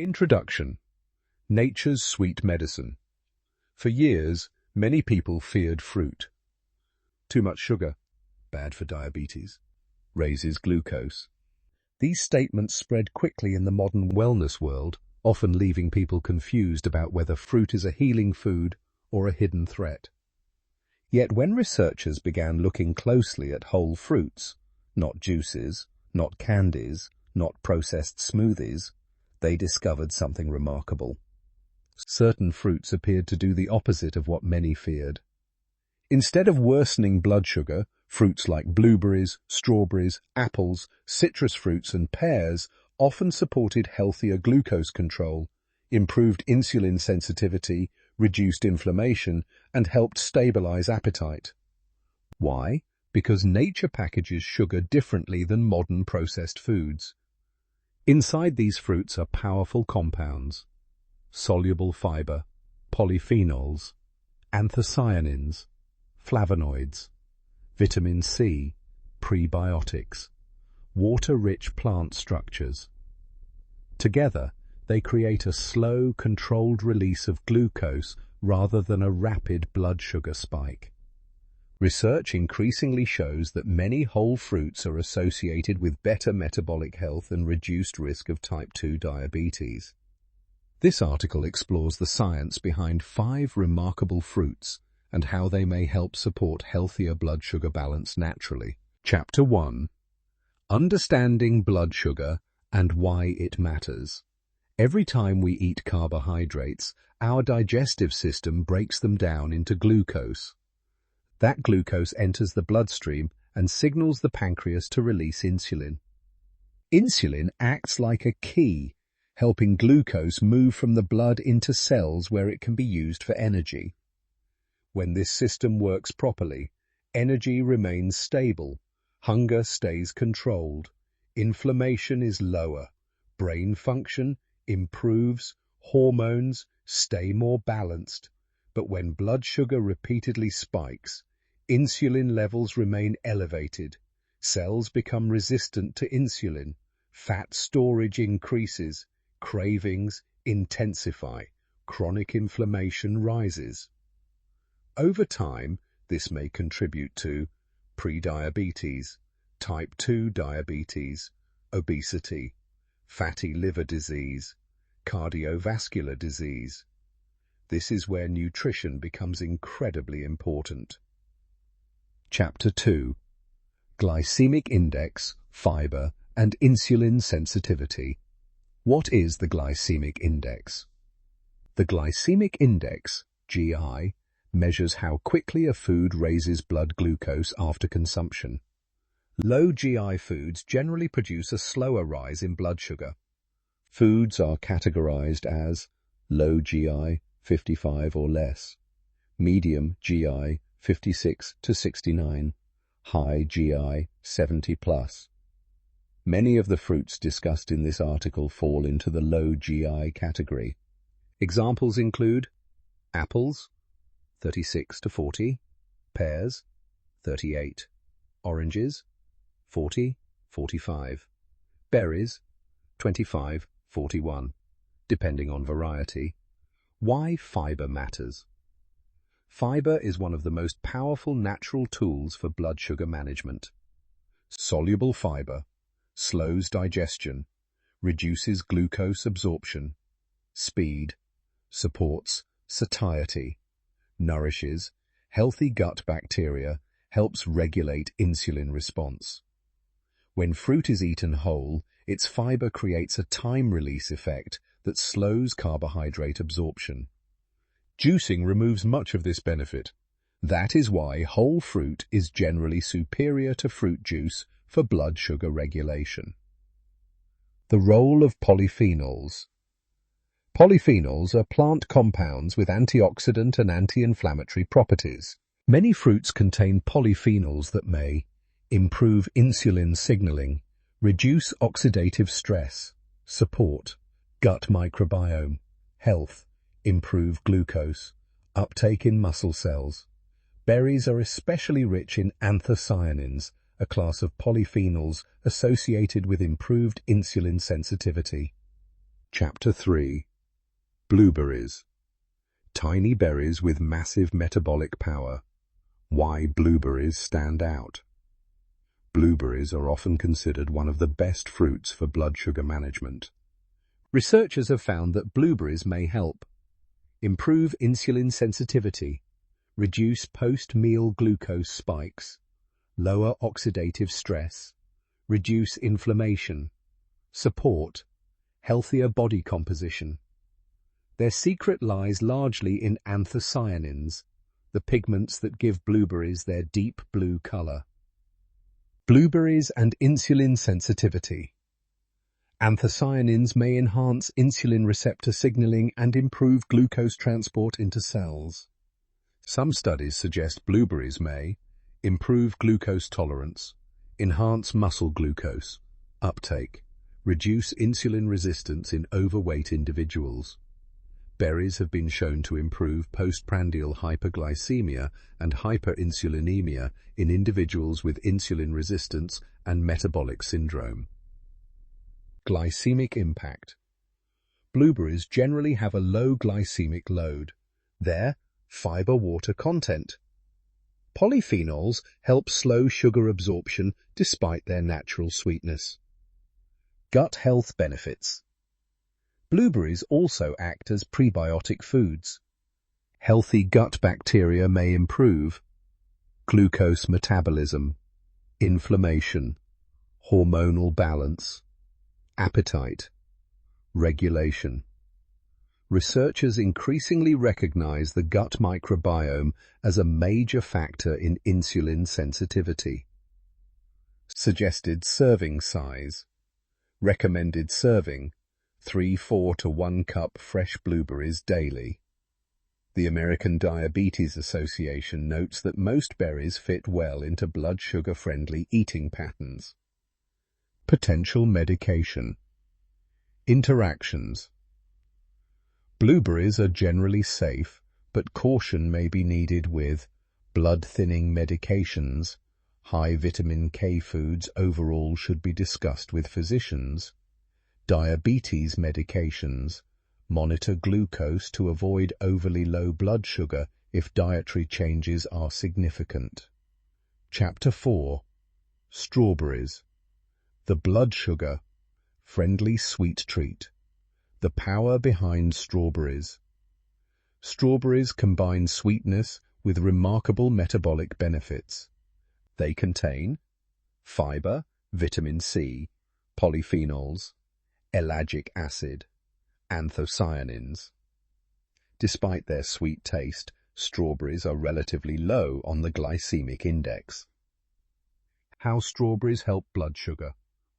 Introduction. Nature's sweet medicine. For years, many people feared fruit. Too much sugar, bad for diabetes, raises glucose. These statements spread quickly in the modern wellness world, often leaving people confused about whether fruit is a healing food or a hidden threat. Yet when researchers began looking closely at whole fruits, not juices, not candies, not processed smoothies, they discovered something remarkable. Certain fruits appeared to do the opposite of what many feared. Instead of worsening blood sugar, fruits like blueberries, strawberries, apples, citrus fruits and pears often supported healthier glucose control, improved insulin sensitivity, reduced inflammation, and helped stabilize appetite. Why? Because nature packages sugar differently than modern processed foods. Inside these fruits are powerful compounds: soluble fiber, polyphenols, anthocyanins, flavonoids, vitamin C, prebiotics, water-rich plant structures. Together, they create a slow, controlled release of glucose rather than a rapid blood sugar spike. Research increasingly shows that many whole fruits are associated with better metabolic health and reduced risk of type 2 diabetes. This article explores the science behind 5 remarkable fruits and how they may help support healthier blood sugar balance naturally. Chapter 1. Understanding blood sugar and why it matters. Every time we eat carbohydrates, our digestive system breaks them down into glucose. That glucose enters the bloodstream and signals the pancreas to release insulin. Insulin acts like a key, helping glucose move from the blood into cells where it can be used for energy. When this system works properly, energy remains stable, hunger stays controlled, inflammation is lower, brain function improves, hormones stay more balanced. But when blood sugar repeatedly spikes, insulin levels remain elevated, cells become resistant to insulin, fat storage increases, cravings intensify, chronic inflammation rises. Over time, this may contribute to prediabetes, type 2 diabetes, obesity, fatty liver disease, cardiovascular disease. This is where nutrition becomes incredibly important. Chapter 2. Glycemic index, fiber, and insulin sensitivity. What is the glycemic index? The glycemic index, GI, measures how quickly a food raises blood glucose after consumption. Low GI foods generally produce a slower rise in blood sugar. Foods are categorized as low GI, 55 or less, medium GI, 56 to 69, high GI, 70 plus. Many of the fruits discussed in this article fall into the low GI category. Examples include apples, 36 to 40, pears, 38, oranges, 40, 45, berries, 25, 41, depending on variety. Why fiber matters. Fiber is one of the most powerful natural tools for blood sugar management. Soluble fiber slows digestion, reduces glucose absorption, speed, supports satiety, nourishes healthy gut bacteria, helps regulate insulin response. When fruit is eaten whole, its fiber creates a time-release effect that slows carbohydrate absorption. Juicing removes much of this benefit. That is why whole fruit is generally superior to fruit juice for blood sugar regulation. The role of polyphenols. Polyphenols are plant compounds with antioxidant and anti-inflammatory properties. Many fruits contain polyphenols that may improve insulin signaling, reduce oxidative stress, support gut microbiome, health, improve glucose, uptake in muscle cells. Berries are especially rich in anthocyanins, a class of polyphenols associated with improved insulin sensitivity. Chapter 3. Blueberries. Tiny berries with massive metabolic power. Why blueberries stand out. Blueberries are often considered one of the best fruits for blood sugar management. Researchers have found that blueberries may help improve insulin sensitivity, reduce post-meal glucose spikes, lower oxidative stress, reduce inflammation, support healthier body composition. Their secret lies largely in anthocyanins, the pigments that give blueberries their deep blue color. Blueberries and insulin sensitivity. Anthocyanins may enhance insulin receptor signaling and improve glucose transport into cells. Some studies suggest blueberries may improve glucose tolerance, enhance muscle glucose uptake, reduce insulin resistance in overweight individuals. Berries have been shown to improve postprandial hyperglycemia and hyperinsulinemia in individuals with insulin resistance and metabolic syndrome. Glycemic impact. Blueberries generally have a low glycemic load. Their fiber water content. Polyphenols help slow sugar absorption despite their natural sweetness. Gut health benefits. Blueberries also act as prebiotic foods. Healthy gut bacteria may improve glucose metabolism, inflammation, hormonal balance, appetite, regulation. Researchers increasingly recognize the gut microbiome as a major factor in insulin sensitivity. Suggested serving size. Recommended serving, 3/4 to 1 cup fresh blueberries daily. The American Diabetes Association notes that most berries fit well into blood sugar-friendly eating patterns. Potential medication. Interactions. Blueberries are generally safe, but caution may be needed with blood-thinning medications. High vitamin K foods overall should be discussed with physicians. Diabetes medications. Monitor glucose to avoid overly low blood sugar if dietary changes are significant. Chapter 4. Strawberries. The blood sugar-friendly sweet treat. The power behind strawberries. Strawberries combine sweetness with remarkable metabolic benefits. They contain fiber, vitamin C, polyphenols, ellagic acid, anthocyanins. Despite their sweet taste, strawberries are relatively low on the glycemic index. How strawberries help blood sugar.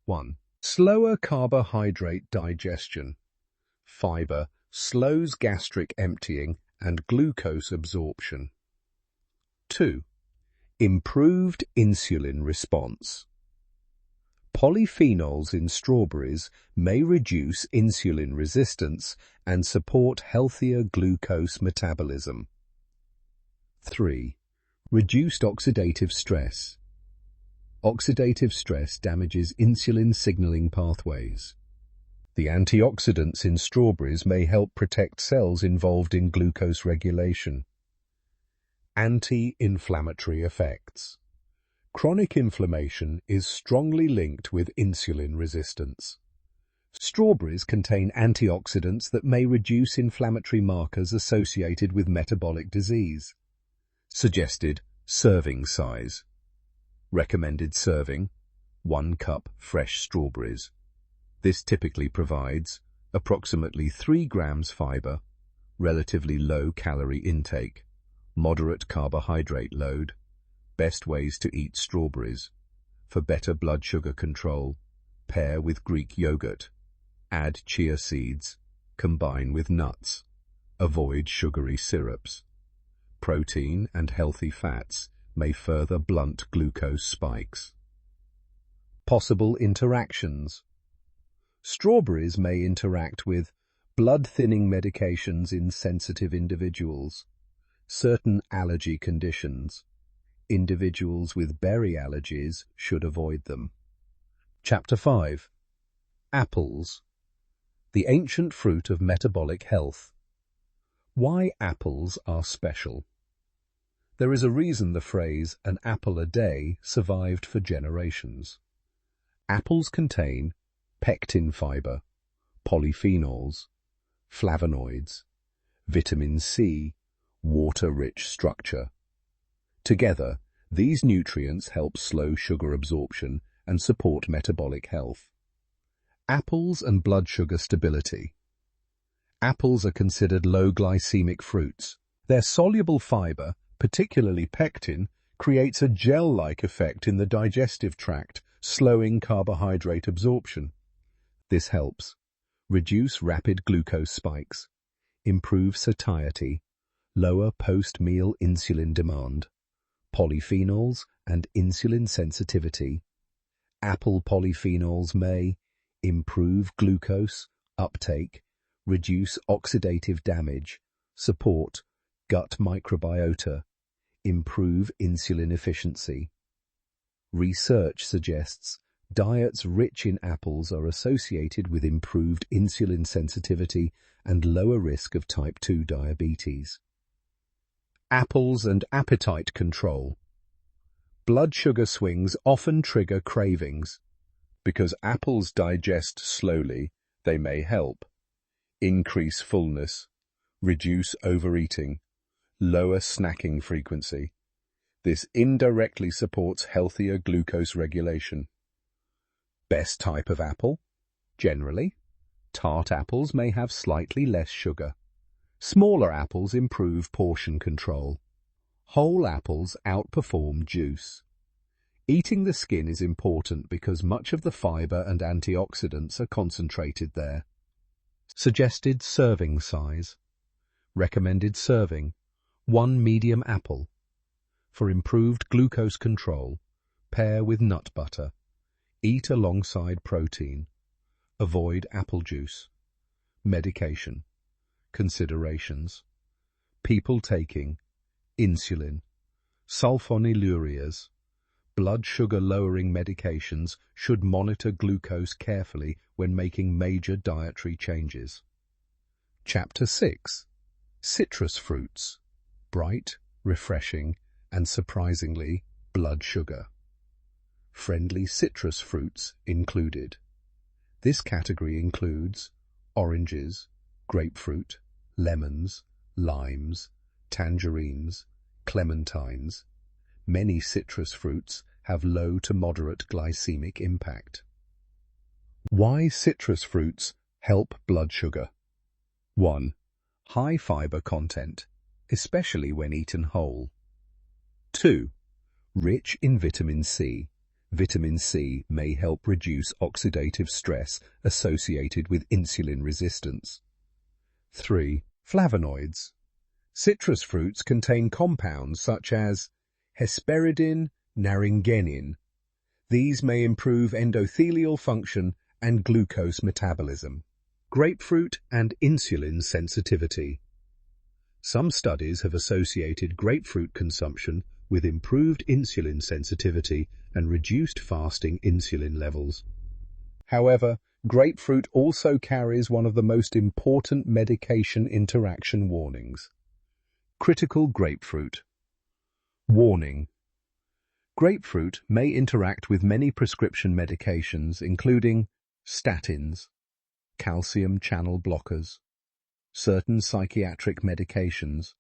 1. Slower carbohydrate digestion. Fiber slows gastric emptying and glucose absorption. 2. Improved insulin response. Polyphenols in strawberries may reduce insulin resistance and support healthier glucose metabolism. 3. Reduced oxidative stress. Oxidative stress damages insulin signaling pathways. The antioxidants in strawberries may help protect cells involved in glucose regulation. Anti-inflammatory effects. Chronic inflammation is strongly linked with insulin resistance. Strawberries contain antioxidants that may reduce inflammatory markers associated with metabolic disease. Suggested serving size. Recommended serving, 1 cup fresh strawberries. This typically provides approximately 3 grams fiber, relatively low calorie intake, moderate carbohydrate load. Best ways to eat strawberries. For better blood sugar control, pair with Greek yogurt. Add chia seeds. Combine with nuts. Avoid sugary syrups. Protein and healthy fats may further blunt glucose spikes. Possible interactions. Strawberries may interact with blood-thinning medications in sensitive individuals, certain allergy conditions. Individuals with berry allergies should avoid them. Chapter 5. Apples. the ancient fruit of metabolic health. Why apples are special. There is a reason the phrase "an apple a day" survived for generations. Apples contain pectin fiber, polyphenols, flavonoids, vitamin C, water-rich structure. Together, these nutrients help slow sugar absorption and support metabolic health. Apples and blood sugar stability. Apples are considered low glycemic fruits. Their soluble fiber, particularly pectin, creates a gel-like effect in the digestive tract, slowing carbohydrate absorption. This helps reduce rapid glucose spikes, improve satiety, lower post-meal insulin demand, polyphenols and insulin sensitivity. Apple polyphenols may improve glucose uptake, reduce oxidative damage, support gut microbiota, improve insulin efficiency. Research suggests diets rich in apples are associated with improved insulin sensitivity and lower risk of type 2 diabetes. Apples and appetite control. Blood sugar swings often trigger cravings. Because apples digest slowly, they may help increase fullness, reduce overeating, lower snacking frequency. This indirectly supports healthier glucose regulation. Best type of apple? Generally, tart apples may have slightly less sugar. Smaller apples improve portion control. Whole apples outperform juice. Eating the skin is important because much of the fiber and antioxidants are concentrated there. Suggested serving size. Recommended serving: 1 medium apple. For improved glucose control, pair with nut butter. Eat alongside protein. Avoid apple juice. Medication. Considerations: people taking insulin, sulfonylureas, blood sugar-lowering medications should monitor glucose carefully when making major dietary changes. Chapter 6. Citrus fruits. Bright, refreshing, and surprisingly, blood sugar. Friendly citrus fruits included. This category includes oranges, grapefruit, lemons, limes, tangerines, clementines. Many citrus fruits have low to moderate glycemic impact. Why citrus fruits help blood sugar? 1. High fiber content, especially when eaten whole. 2. Rich in vitamin C. Vitamin C may help reduce oxidative stress associated with insulin resistance. 3. Flavonoids. Citrus fruits contain compounds such as hesperidin, naringenin. These may improve endothelial function and glucose metabolism. Grapefruit and insulin sensitivity. Some studies have associated grapefruit consumption with improved insulin sensitivity and reduced fasting insulin levels. However, grapefruit also carries one of the most important medication interaction warnings. Critical grapefruit. Warning: grapefruit may interact with many prescription medications, including statins, calcium channel blockers, certain psychiatric medications,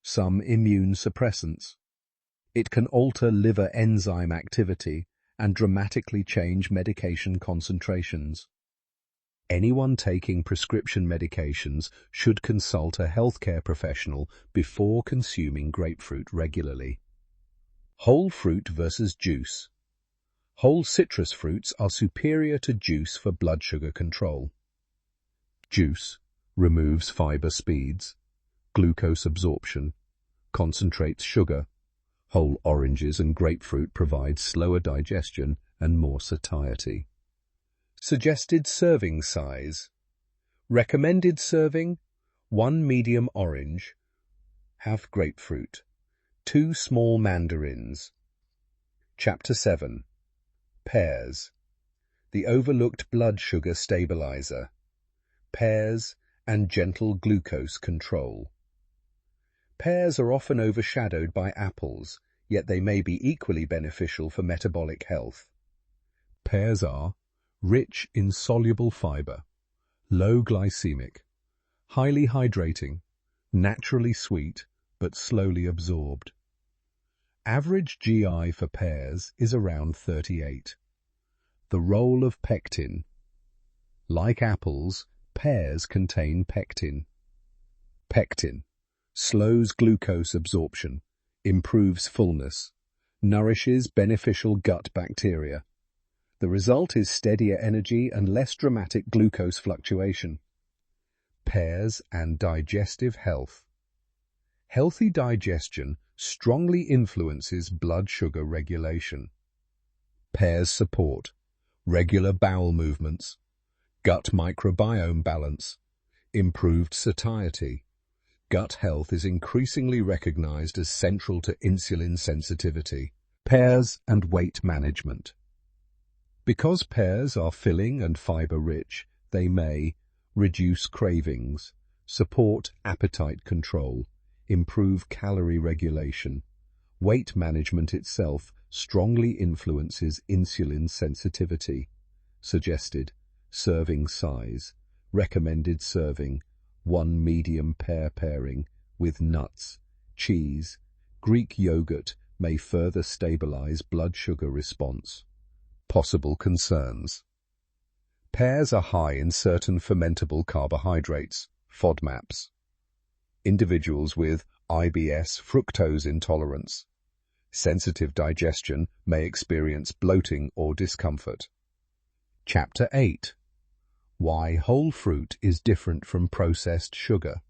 some immune suppressants. It can alter liver enzyme activity and dramatically change medication concentrations. Anyone taking prescription medications should consult a healthcare professional before consuming grapefruit regularly. Whole fruit versus juice. Whole citrus fruits are superior to juice for blood sugar control. Juice removes fiber speeds, glucose absorption, concentrates sugar. Whole oranges and grapefruit provide slower digestion and more satiety. Suggested serving size. Recommended serving: 1 medium orange, half grapefruit, 2 small mandarins. Chapter 7. Pears. The overlooked blood sugar stabilizer. pears, and gentle glucose control. Pears are often overshadowed by apples, yet they may be equally beneficial for metabolic health. Pears are rich in soluble fiber, low glycemic, highly hydrating, naturally sweet, but slowly absorbed. Average GI for pears is around 38. The role of pectin. Like apples, pears contain pectin. Pectin slows glucose absorption, improves fullness, nourishes beneficial gut bacteria. The result is steadier energy and less dramatic glucose fluctuation. Pears and digestive health. Healthy digestion strongly influences blood sugar regulation. Pears support regular bowel movements, gut microbiome balance, improved satiety. Gut health is increasingly recognized as central to insulin sensitivity. Pears and weight management. Because pears are filling and fiber-rich, they may reduce cravings, support appetite control, improve calorie regulation. Weight management itself strongly influences insulin sensitivity. Suggested serving size. Recommended serving: 1 medium pear pairing with nuts, cheese. Greek yogurt may further stabilize blood sugar response. Possible concerns. Pears are high in certain fermentable carbohydrates, FODMAPs. Individuals with IBS fructose intolerance, sensitive digestion may experience bloating or discomfort. Chapter 8. Why whole fruit is different from processed sugar.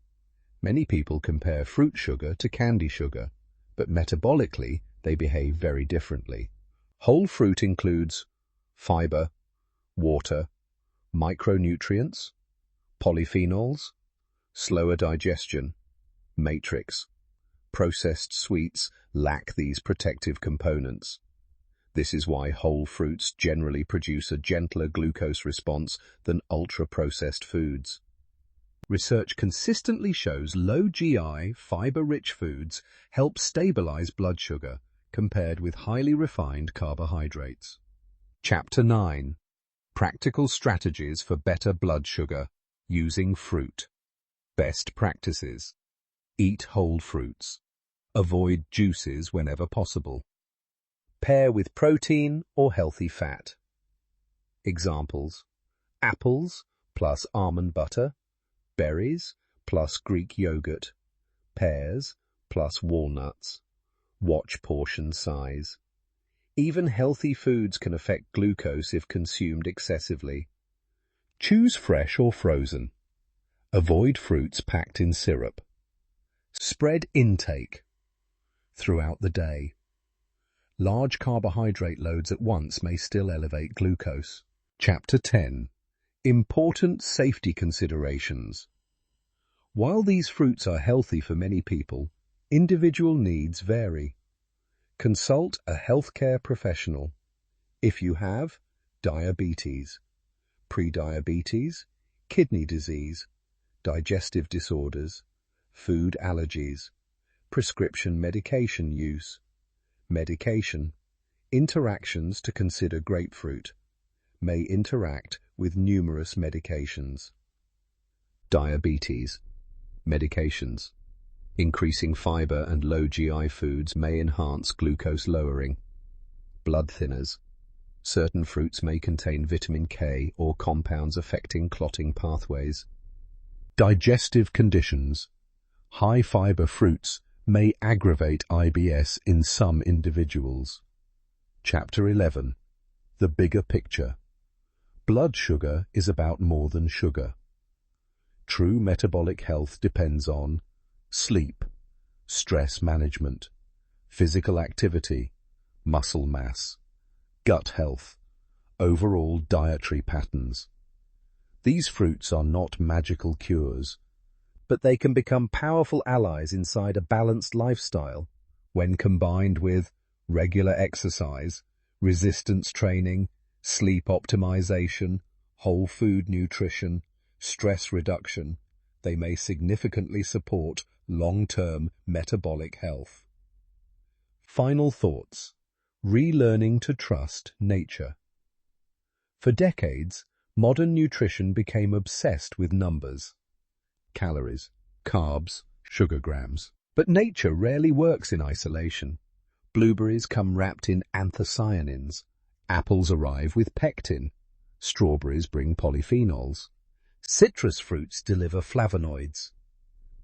Many people compare fruit sugar to candy sugar, but metabolically they behave very differently. Whole fruit includes fiber, water, micronutrients, polyphenols, slower digestion, matrix. Processed sweets lack these protective components. This is why whole fruits generally produce a gentler glucose response than ultra-processed foods. Research consistently shows low GI, fiber-rich foods help stabilize blood sugar compared with highly refined carbohydrates. Chapter 9. Practical strategies for better blood sugar using fruit. Best practices. Eat whole fruits. Avoid juices whenever possible. Pair with protein or healthy fat. Examples: apples plus almond butter, berries plus Greek yogurt, pears plus walnuts. Watch portion size. Even healthy foods can affect glucose if consumed excessively. Choose fresh or frozen. Avoid fruits packed in syrup. Spread intake throughout the day. Large carbohydrate loads at once may still elevate glucose. Chapter 10. Important safety considerations. While these fruits are healthy for many people, individual needs vary. Consult a healthcare professional. If you have diabetes, prediabetes, kidney disease, digestive disorders, food allergies, prescription medication use, medication, interactions to consider: grapefruit may interact with numerous medications. Diabetes, medications. Increasing fiber and low GI foods may enhance glucose lowering. Blood thinners. Certain fruits may contain vitamin K or compounds affecting clotting pathways. Digestive conditions. High-fiber fruits may aggravate IBS in some individuals. Chapter 11. The bigger picture. Blood sugar is about more than sugar. True metabolic health depends on sleep, stress management, physical activity, muscle mass, gut health, overall dietary patterns. These fruits are not magical cures, but they can become powerful allies inside a balanced lifestyle when combined with regular exercise, resistance training, sleep optimization, whole food nutrition, stress reduction, they may significantly support long-term metabolic health. Final thoughts. Relearning to trust nature. For decades, modern nutrition became obsessed with numbers. Calories, carbs, sugar grams. But nature rarely works in isolation. Blueberries come wrapped in anthocyanins. Apples arrive with pectin. Strawberries bring polyphenols. Citrus fruits deliver flavonoids.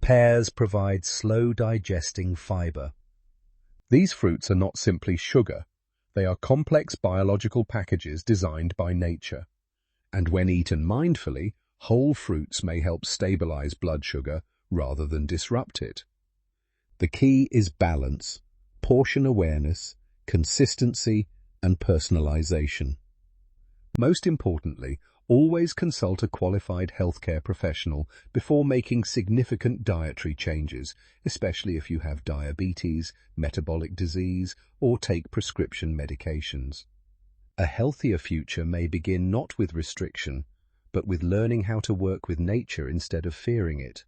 Pears provide slow-digesting fiber. These fruits are not simply sugar. They are complex biological packages designed by nature. And when eaten mindfully, whole fruits may help stabilize blood sugar rather than disrupt it. The key is balance, portion awareness, consistency, and personalization. Most importantly, always consult a qualified healthcare professional before making significant dietary changes, especially if you have diabetes, metabolic disease, or take prescription medications. A healthier future may begin not with restriction, but with learning how to work with nature instead of fearing it.